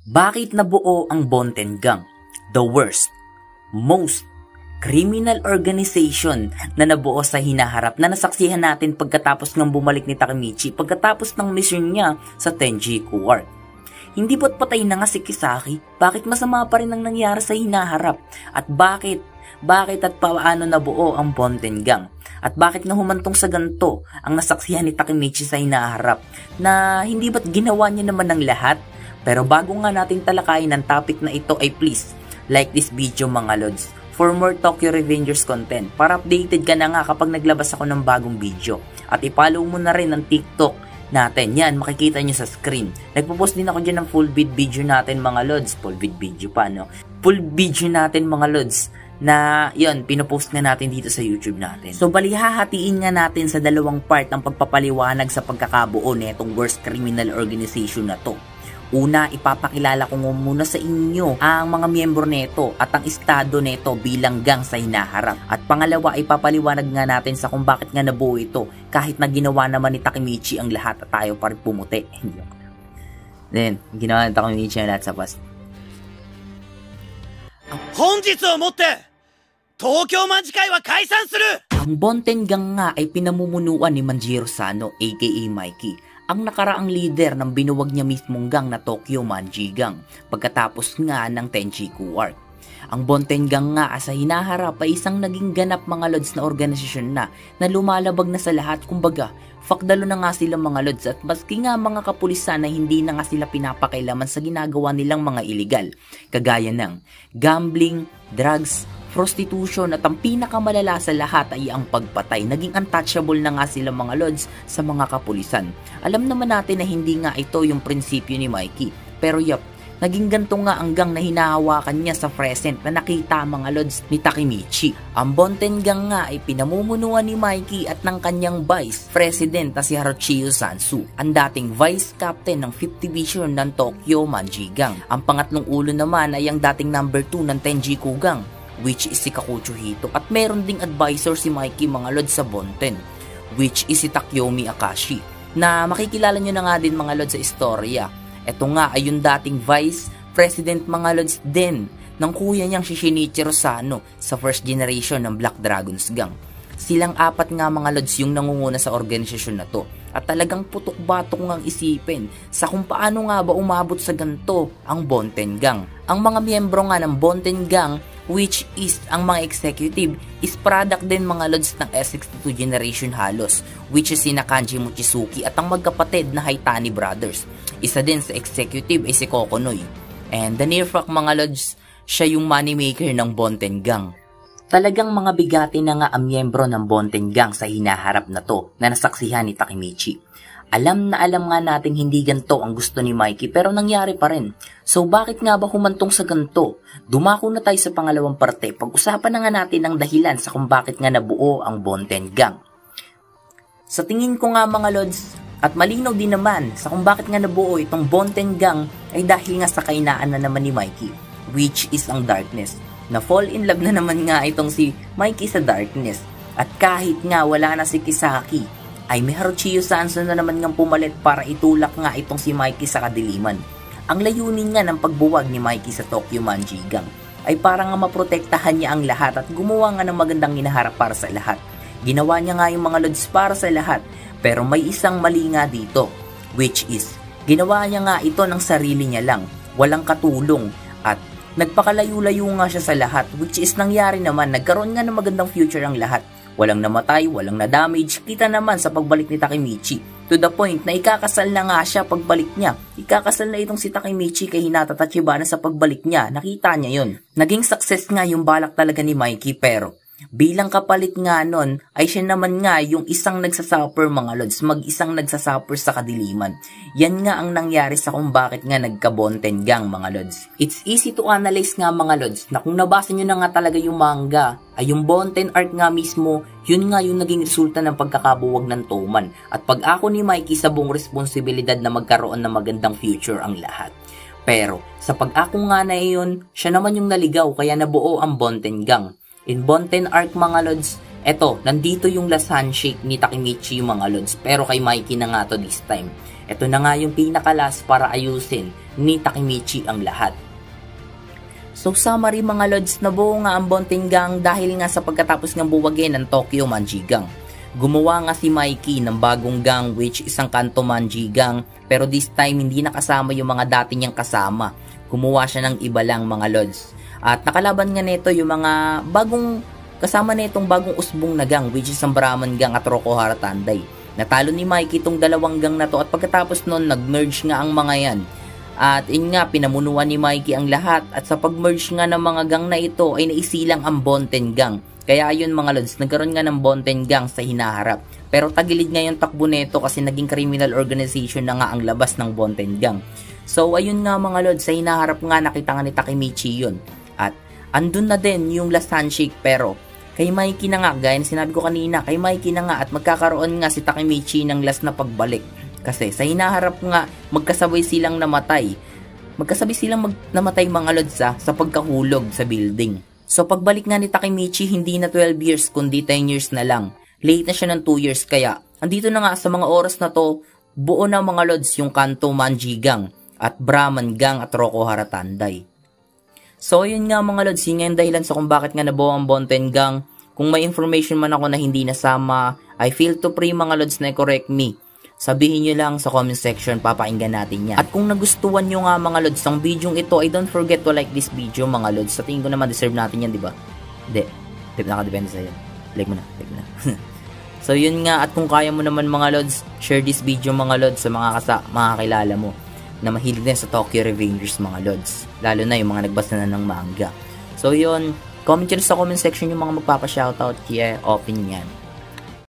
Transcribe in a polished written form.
Bakit nabuo ang Bonten Gang? The worst, most criminal organization na nabuo sa hinaharap na nasaksihan natin pagkatapos ng bumalik ni Takemichi pagkatapos ng mission niya sa Tenjiku Ward. Hindi ba't patay na nga si Kisaki? Bakit masama pa rin ang nangyari sa hinaharap? At bakit at paano nabuo ang Bonten Gang? At bakit na humantong sa ganito ang nasaksihan ni Takemichi sa hinaharap na hindi ba't ginawa niya naman ng lahat? Pero bago nga natin talakayin ang topic na ito ay please like this video mga lods for more Tokyo Revengers content para updated ka na nga kapag naglabas ako ng bagong video. At i-follow mo na rin ang TikTok natin. Yan, makikita nyo sa screen. Nagpo-post din ako dyan ng full video natin mga lods. Full video natin mga lods na yun, pinopost nga natin dito sa YouTube natin. So bali hahatiin nga natin sa dalawang part ang pagpapaliwanag sa pagkakabuo netong worst criminal organization na to. Una, ipapakilala ko muna sa inyo ang mga miyembro neto at ang estado neto bilang gang sa hinaharap. At pangalawa, ipapaliwanag nga natin sa kung bakit nga nabuo ito kahit na ginawa naman ni Takemichi ang lahat at tayo pa rin pumuti. Then, ginawa ni Takemichi ang lahat sa past. Ang Bonten Gang nga ay pinamumunuan ni Manjiro Sano aka Mikey, ang nakaraang leader ng binuwag niya mismong gang na Tokyo Manji Gang pagkatapos nga ng Tenjiku Ward. Ang Bonten Gang nga sa hinaharap ay isang naging ganap mga lods na organisasyon na lumalabag na sa lahat, kumbaga fakdalo na nga sila mga lods at maski nga mga kapulisan na hindi na nga sila pinapakailaman sa ginagawa nilang mga iligal kagaya ng gambling, drugs, prostitution at ang pinakamalala sa lahat ay ang pagpatay. Naging untouchable na nga sila mga lods sa mga kapulisan. Alam naman natin na hindi nga ito yung prinsipyo ni Mikey. Pero yap, naging ganito nga ang gang na hinahawakan niya sa present na nakita mga lods ni Takemichi. Ang Bonten Gang nga ay pinamumunuan ni Mikey at ng kanyang vice president na si Haruchiyo Sansu, ang dating vice captain ng 5th division ng Tokyo Manji Gang. Ang pangatlong ulo naman ay ang dating number 2 ng Tenjiku Gang, which is si Kakucho Hito, at meron ding advisor si Mikey mga lods sa Bonten, which is si Takeyomi Akashi, na makikilala nyo na nga din mga lods sa istorya. Ito nga ay yung dating vice president mga lods din ng kuya niyang si Shinichiro Sano sa first generation ng Black Dragons Gang. Silang apat nga mga lods yung nangunguna sa organisasyon na to. At talagang putok-batok ngang isipin sa kung paano nga ba umabot sa ganito ang Bonten Gang. Ang mga miyembro nga ng Bonten Gang, which is ang mga executive, is product din mga lods ng S62 generation halos, which is sina Kanji Mochizuki at ang magkapatid na Haitani brothers. Isa din sa executive ay si Kokonoy. And the near fact mga lods, siya yung moneymaker ng Bonten Gang. Talagang mga bigati na nga ang miyembro ng Bonten Gang sa hinaharap na to na nasaksihan ni Takemichi. Alam nga natin hindi ganito ang gusto ni Mikey pero nangyari pa rin. So bakit nga ba humantong sa ganito? Dumako na tayo sa pangalawang parte. Pag-usapan na nga natin ang dahilan sa kung bakit nga nabuo ang Bonten Gang. Sa tingin ko nga mga lods, at malinaw din naman sa kung bakit nga nabuo itong Bonten Gang ay dahil nga sa kainaan na naman ni Mikey, which is ang darkness. Na fall in love na naman nga itong si Mikey sa darkness. At kahit nga wala na si Kisaki, ay may Haruchiyo Sansu na naman nga pumalit para itulak nga itong si Mikey sa kadiliman. Ang layunin nga ng pagbuwag ni Mikey sa Tokyo Manji Gang ay para nga maprotektahan niya ang lahat at gumawa nga ng magandang hinaharap para sa lahat. Ginawa niya nga yung mga lods para sa lahat, pero may isang mali nga dito, which is ginawa niya nga ito ng sarili niya lang, walang katulong, at nagpakalayo-layo nga siya sa lahat, which is nangyari naman, nagkaroon nga ng magandang future ang lahat. Walang namatay, walang na-damage, kita naman sa pagbalik ni Takemichi. To the point na ikakasal na nga siya pagbalik niya. Ikakasal na itong si Takemichi kay Hinata Tachibana sa pagbalik niya, nakita niya yon. Naging success nga yung balak talaga ni Mikey pero bilang kapalit nga nun, ay siya naman nga yung isang nagsasuffer mga lods, mag-isang nagsasuffer sa kadiliman. Yan nga ang nangyari sa kung bakit nga nagka-Bonten Gang mga lods. It's easy to analyze nga mga lods, na kung nabasa nyo na nga talaga yung manga, ay yung Bonten art nga mismo, yun nga yung naging resulta ng pagkakabuwag ng Toman. At pag-ako ni Mikey sa buong responsibilidad na magkaroon ng magandang future ang lahat. Pero, sa pag-ako nga na iyon, siya naman yung naligaw kaya nabuo ang Bonten Gang. In Bonten arc mga lods, eto, nandito yung last handshake ni Takemichi mga lods, pero kay Mikey na nga to this time. Ito na nga yung pinakalas para ayusin ni Takemichi ang lahat. So summary mga lods, nabuo nga ang Bonten Gang dahil nga sa pagkatapos ng buwagin ng Tokyo Manji Gang. Gumawa nga si Mikey ng bagong gang which isang Kanto Manji Gang, pero this time hindi nakasama yung mga dati niyang kasama. Gumawa siya ng iba lang mga lods. At nakalaban nga nito yung mga bagong kasama nitong bagong usbong na gang which is ang Brahman Gang at Rokohara Tanday. Natalo ni Mikey itong dalawang gang na to at pagkatapos nun nag-merge nga ang mga yan. At yun nga, pinamunuan ni Mikey ang lahat at sa pag-merge nga ng mga gang na ito ay naisilang ang Bonten Gang. Kaya ayun mga lods, nagkaroon nga ng Bonten Gang sa hinaharap. Pero tagilid nga yung takbo nito kasi naging criminal organization na nga ang labas ng Bonten Gang. So ayun nga mga lods, sa hinaharap nga nakita nga ni Takemichi yun. At andun na din yung last handshake pero kay Mikey na nga, gaya na sinabi ko kanina, kay Mikey na nga at magkakaroon nga si Takemichi ng last na pagbalik. Kasi sa hinaharap nga, magkasabay silang namatay. Magkasabay silang namatay mga lods sa pagkahulog sa building. So pagbalik nga ni Takemichi, hindi na 12 years kundi 10 years na lang. Late na siya ng 2 years kaya. Andito na nga sa mga oras na to, buo na mga lods yung Kanto Manji Gang at Brahman Gang at Rokohara Tanday. So yun nga mga lods, yun nga yung dahilan sa kung bakit nga nabuo ang Bonten Gang. Kung may information man ako na hindi nasama, I feel to free mga lods na correct me. Sabihin nyo lang sa comment section, papakinggan natin yan. At kung nagustuhan nyo nga mga lods ng video ito, ay don't forget to like this video mga lods. Sa tingin ko naman deserve natin yan, diba? Hindi. Nakadepende sa'yo. Like mo na. So yun nga, at kung kaya mo naman mga lods, share this video mga lods sa mga kakilala mo na mahilig din sa Tokyo Revengers mga lods. Lalo na yung mga nagbasa na ng manga. So yun, comment nyo sa comment section yung mga magpapa-shoutout. Yeah, open yan.